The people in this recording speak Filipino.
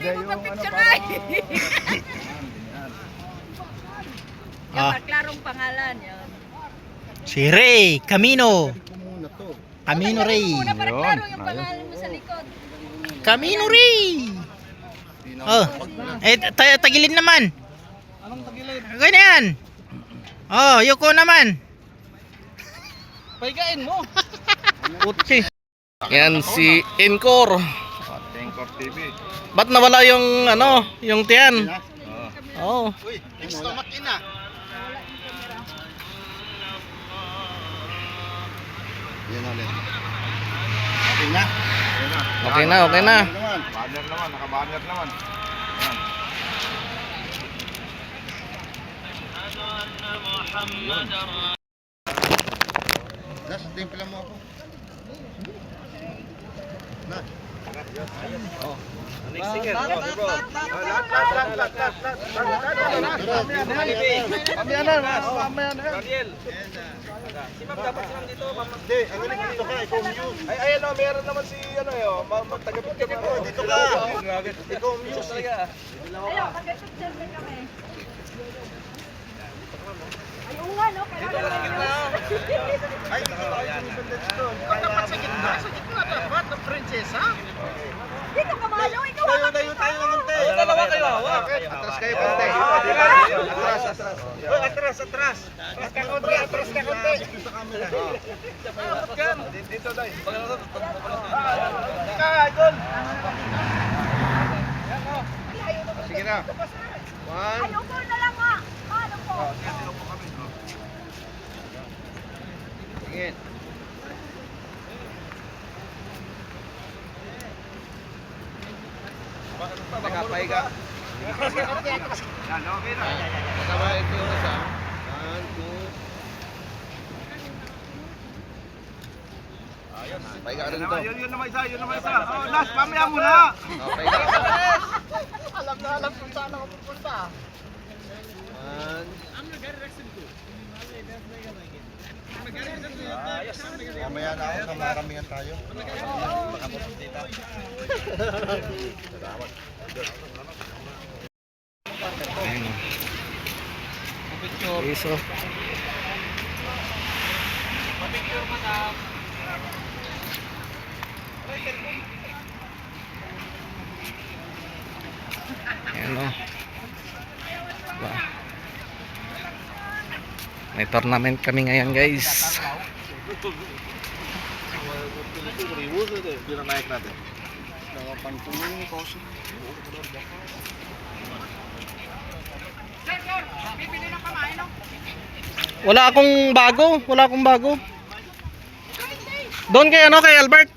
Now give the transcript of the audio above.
Hindi mo mag-picture ay. Yan, klarong pangalan yan. Si Ray Camino. Camino Ray. Muna para klaro yung pangalan mo sa likod. Camino Ray. Oh, tagilid naman. Anong tagilid? Ganyan. Oh, yuko naman. Paigain mo. Putsi. Yan si Encore. Encore TV. Ba't nawala yung ano, yung tiyan? Oh. Uy, extra makina. Yan ulit. Okay na. Okay na, okay na. Banner naman, naka-banner naman. Yan. Nas, timpla mo ako. Nas. Oh. Next sticker. Si Ma'am dapat silang dito, Ma'am. Hindi, ang dito ka, ikaw muse. Ay, ayan o, meron naman si ano eh, magtagapit ka mo. Dito ka. Ikaw muse talaga. Ayaw, mag-picture din kami. Ayaw nga, no? Dito ka lang gitna. Ay, dito ka yung doon. Dapat sa gitna. Sa gitna dapat, ng prinsesa. Dito ka malo, ikaw Tayo, ang tayo, tayo ng ante. Dalawa kayo, hawak. Atras kayo, pante. Atras, atras. Uy, atras, atras. Atras ka konti, atras ka konti. Dito sa camera. Dito, dahil. Idol. Sige na. One. Ayaw ko na lang nga. Paano po? Sige. Pahiga. Yan, okay na. Kasama ito yung isa. 1, 2. Pahiga ka rin ito. Yun naman isa, yun naman isa. Oh, last, pamaya muna. Pahiga ka rin. Alam na alam kung saan ako pupunta. 1. Mamaya na ako sa maramihan tayo. Piso. Ayan o. Diba? May tournament kami ngayon guys. Wala akong bago, wala akong bago. Doon kay ano, kay Albert.